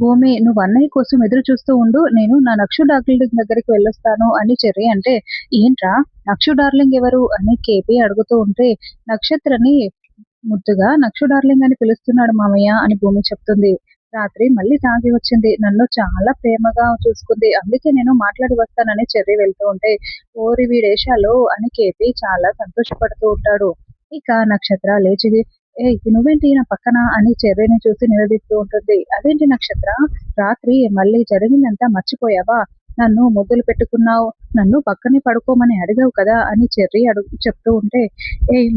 భూమి నువ్వు అన్నయ్య కోసం ఎదురు చూస్తూ ఉండు. నేను నా నక్షు డార్లింగ్ దగ్గరికి వెళ్ళొస్తాను అని చెర్రీ అంటే, ఏంట్రా నక్షు డార్లింగ్ ఎవరు అని కేపీ అడుగుతూ ఉంటే, నక్షత్రని ముద్దుగా నక్షు డార్లింగ్ అని పిలుస్తున్నాడు మామయ్య అని భూమి చెప్తుంది. రాత్రి మళ్ళీ తాగి వచ్చింది. నన్ను చాలా ప్రేమగా చూసుకుంది. అందుకే నేను మాట్లాడి వస్తానని చెర్రీ వెళ్తూ ఉంటే, ఓరి వీడేషాలో అని కేపీ చాలా సంతోషపడుతూ ఉంటాడు. ఇక నక్షత్ర లేచి నువ్వేంటి నా పక్కన అని చెర్రీని చూసి నిలదీస్తూ ఉంటుంది. అదేంటి నక్షత్ర, రాత్రి మళ్ళీ జరిగిందంతా మర్చిపోయావా? నన్ను ముద్దులు పెట్టుకున్నావు, నన్ను పక్కనే పడుకోమని అడిగావు కదా అని చెర్రీ చెప్తూ ఉంటే,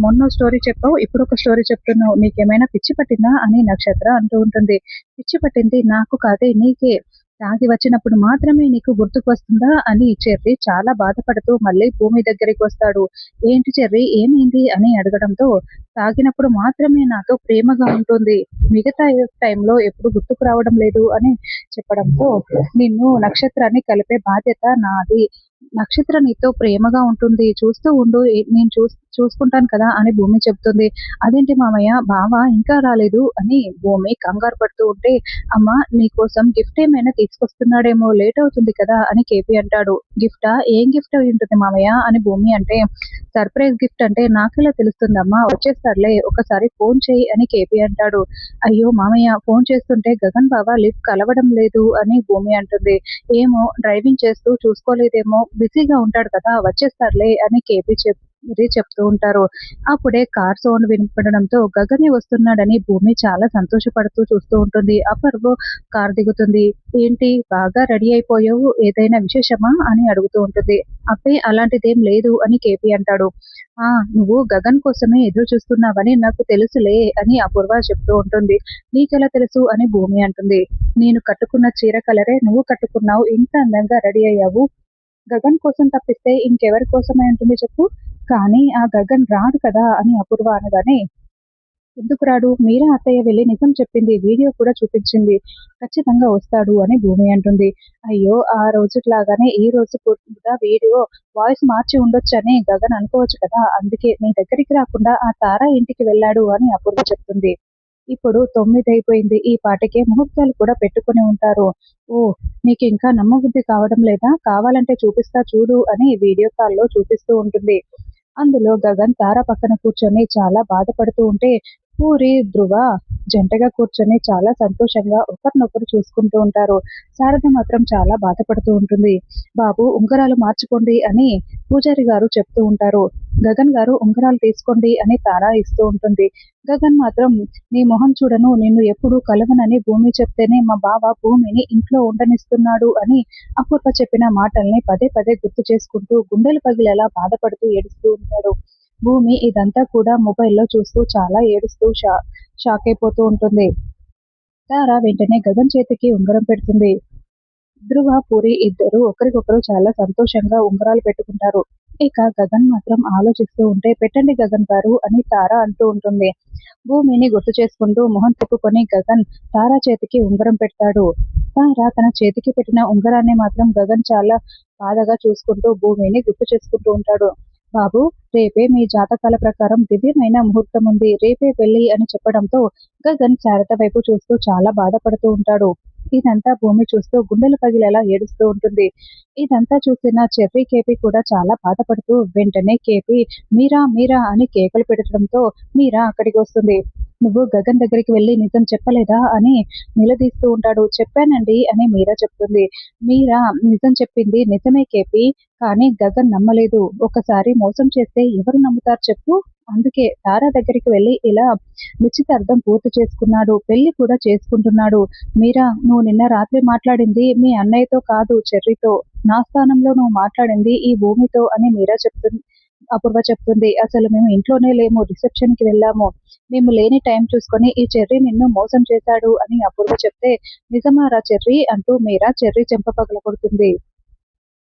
మొన్న స్టోరీ చెప్పావు, ఇప్పుడు ఒక స్టోరీ చెప్తున్నావు, నీకేమైనా పిచ్చి పట్టిందా అని నక్షత్ర అంటూ ఉంటుంది. పిచ్చి పట్టింది నాకు కాదే, నీకే. తాగి వచ్చినప్పుడు మాత్రమే నీకు గుర్తుకు వస్తుందా అని చెర్రీ చాలా బాధపడుతూ మళ్ళీ భూమి దగ్గరికి వస్తాడు. ఏంటి చెర్రీ, ఏమైంది అని అడగడంతో, తాగినప్పుడు మాత్రమే నాతో ప్రేమగా ఉంటుంది, మిగతా టైంలో ఎప్పుడు గుర్తుకు రావడం లేదు అని చెప్పడంతో, నిన్ను నక్షత్రాన్ని కలిపే బాధ్యత నాది. నక్షత్ర నీతో ప్రేమగా ఉంటుంది, చూస్తూ ఉండు, నేను చూసుకుంటాను కదా అని భూమి చెప్తుంది. అదేంటి మామయ్య, బావ ఇంకా రాలేదు అని భూమి కంగారు పడుతూ ఉంటే, అమ్మ నీకోసం గిఫ్ట్ ఏమైనా తీసుకొస్తున్నాడేమో, లేట్ అవుతుంది కదా అని కేపీ అంటాడు. గిఫ్టా, ఏం గిఫ్ట్ అయి ఉంటుంది మామయ్య అని భూమి అంటే, సర్ప్రైజ్ గిఫ్ట్ అంటే నాకెలా తెలుస్తుందమ్మా, వచ్చేస్తాడులే, ఒకసారి ఫోన్ చేయి అని కేపీ అంటాడు. అయ్యో మామయ్య, ఫోన్ చేస్తుంటే గగన్ బావ లిఫ్ట్ కలవడం లేదు అని భూమి అంటుంది. ఏమో డ్రైవింగ్ చేస్తూ చూసుకోలేదేమో, బిజీగా ఉంటాడు కదా, వచ్చేస్తాడులే అని కేపీ చెప్తూ ఉంటారు. అప్పుడే కార్ సౌండ్ వినపడడంతో గగనే వస్తున్నాడని భూమి చాలా సంతోషపడుతూ చూస్తూ ఉంటుంది. అపర్వ కార్ దిగుతుంది. ఏంటి బాగా రెడీ అయిపోయావు, ఏదైనా విశేషమా అని అడుగుతూ ఉంటుంది. అబ్బే అలాంటిదేం లేదు అని కేపీ అంటాడు. ఆ నువ్వు గగన్ కోసమే ఎదురు చూస్తున్నావని నాకు తెలుసులే అని అపూర్వ చెప్తూ ఉంటుంది. నీకెలా తెలుసు అని భూమి అంటుంది. నేను కట్టుకున్న చీర కలరే నువ్వు కట్టుకున్నావు, ఇంత అందంగా రెడీ అయ్యావు, గగన్ కోసం తప్పిస్తే ఇంకెవరి కోసమై ఉంటుంది చెప్పు. కానీ ఆ గగన్ రాడు కదా అని అపూర్వ అనగానే, ఎందుకు రాడు, మీరా అత్తయ్య వెళ్ళి నిజం చెప్పింది, వీడియో కూడా చూపించింది, ఖచ్చితంగా వస్తాడు అని భూమి అంటుంది. అయ్యో ఆ రోజులాగానే ఈ రోజు కూడా వీడియో వాయిస్ మార్చి ఉండొచ్చని గగన్ అనుకోవచ్చు కదా, అందుకే నీ దగ్గరికి రాకుండా ఆ తారా ఇంటికి వెళ్ళాడు అని అపూర్వ చెప్తుంది. ఇప్పుడు 9 అయిపోయింది, ఈ పాటికే ముహూర్తాలు కూడా పెట్టుకుని ఉంటారు. ఓ నీకు ఇంకా నమ్మబుద్ధి కావడం లేదా, కావాలంటే చూపిస్తా చూడు అని వీడియో కాల్లో చూపిస్తూ ఉంటుంది. అందులో గగన్ తార పక్కన కూర్చొని చాలా బాధపడుతూ ఉంటే, పూరి ధ్రువ జంటగా కూర్చొని చాలా సంతోషంగా ఒకరినొకరు చూసుకుంటూ ఉంటారు. శారద మాత్రం చాలా బాధపడుతూ ఉంటుంది. బాబు ఉంగరాలు మార్చుకోండి అని పూజారి గారు చెప్తూ ఉంటారు. గగన్ గారు ఉంగరాలు తీసుకోండి అని తార ఇస్తూ ఉంటుంది. గగన్ మాత్రం, నీ మొహం చూడను, నిన్ను ఎప్పుడు కలవనని భూమి చెప్తేనే మా బావ భూమిని ఇంట్లో ఉండనిస్తున్నాడు అని అపూర్వ చెప్పిన మాటల్ని పదే పదే గుర్తు చేసుకుంటూ గుండెలు పగిలేలా బాధపడుతూ ఏడుస్తూ ఉంటాడు. భూమి ఇదంతా కూడా మొబైల్లో చూస్తూ చాలా ఏడుస్తూ షాక్ అయిపోతూ ఉంటుంది. తార వెంటనే గగన్ చేతికి ఉంగరం పెడుతుంది. ధ్రువ, పూరి ఇద్దరు ఒకరికొకరు చాలా సంతోషంగా ఉంగరాలు పెట్టుకుంటారు. ఇక గగన్ మాత్రం ఆలోచిస్తూ ఉంటే, పెట్టండి గగన్ గారు అని తార అంటూ ఉంటుంది. భూమిని గుర్తు చేసుకుంటూ మొహం తిప్పుకొని గగన్ తార చేతికి ఉంగరం పెడతాడు. తార తన చేతికి పెట్టిన ఉంగరాన్ని మాత్రం గగన్ చాలా బాధగా చూసుకుంటూ భూమిని గుర్తు చేసుకుంటూ ఉంటాడు. బాబు, రేపే మీ జాతకాల ప్రకారం దివ్యమైన ముహూర్తం ఉంది, రేపే పెళ్లి అని చెప్పడంతో గగన్ శారద వైపు చూస్తూ చాలా బాధపడుతూ ఉంటాడు. ఇదంతా భూమి చూస్తూ గుండెలు పగిలేలా ఏడుస్తూ ఉంటుంది. ఇదంతా చూసిన చెర్రీ కేపీ కూడా చాలా బాధపడుతూ వెంటనే కేపీ మీరా మీరా అని కేకలు పెట్టడంతో మీరా అక్కడికి వస్తుంది. నువ్వు గగన్ దగ్గరికి వెళ్ళి నిజం చెప్పలేదా అని నిలదీస్తూ ఉంటాడు. చెప్పానండి అని మీరా చెప్తుంది. మీరా నిజం చెప్పింది నిజమే కేపీ, కానీ గగన్ నమ్మలేదు. ఒకసారి మోసం చేస్తే ఎవరు నమ్ముతారు చెప్పు. అందుకే తారా దగ్గరికి వెళ్ళి ఇలా నిశ్చితార్థం పూర్తి చేసుకున్నాడు, పెళ్లి కూడా చేసుకుంటున్నాడు. మీరా, నువ్వు నిన్న రాత్రి మాట్లాడింది మీ అన్నయ్యతో కాదు, చెర్రీతో. నా స్థానంలో నువ్వు మాట్లాడింది ఈ భూమితో అని మీరా చెప్తుంది. అపూర్వ చెప్తుంది. అసలు మేము ఇంట్లోనే లేము, రిసెప్షన్ కి వెళ్ళాము. మేము లేని టైం చూసుకొని ఈ చెర్రీ నిన్ను మోసం చేశాడు అని అపూర్వ చెప్తే, నిజమారా చెర్రీ అంటూ మీరా చెర్రీ చెంప పగలగొడుతుంది.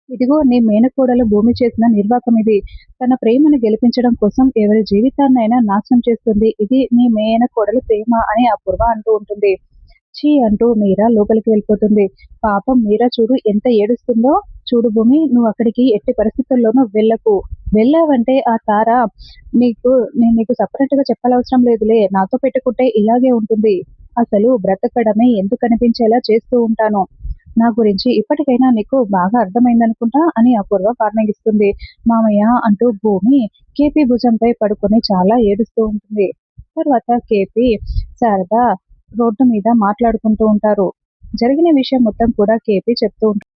ఇదిగో నీ మేనకోడలు భూమి చేసిన నిర్వాకం ఇది. తన ప్రేమను గెలిపించడం కోసం ఎవరి జీవితాన్నైనా నాశనం చేస్తుంది. ఇది నీ మేనకోడలు ప్రేమ అని అపూర్వ అంటూ ఉంటుంది. ఛీ అంటూ మీరా లోపలికి వెళ్ళిపోతుంది. పాపం మీరా చూడు ఎంత ఏడుస్తుందో. చూడు భూమి, నువ్వు అక్కడికి ఎట్టి పరిస్థితుల్లోనూ వెళ్ళకు. వెళ్ళావంటే ఆ తార నేను నీకు సపరేట్ గా చెప్పనవసరం లేదులే, నాతో పెట్టుకుంటే ఇలాగే ఉంటుంది. అసలు బ్రతకడమే ఎందుకు అనిపించేలా చేస్తూ ఉంటాను. నా గురించి ఇప్పటికైనా నీకు బాగా అర్థమైందనుకుంటా అని అపూర్వ వార్నింగ్ ఇస్తుంది. మామయ్య అంటూ భూమి కేపీ భుజంపై పడుకొని చాలా ఏడుస్తూ ఉంటుంది. తర్వాత కేపీ, శారద రోడ్డు మీద మాట్లాడుకుంటూ ఉంటారు. జరిగిన విషయం మొత్తం కూడా కేపీ చెప్తూ ఉంటాడు.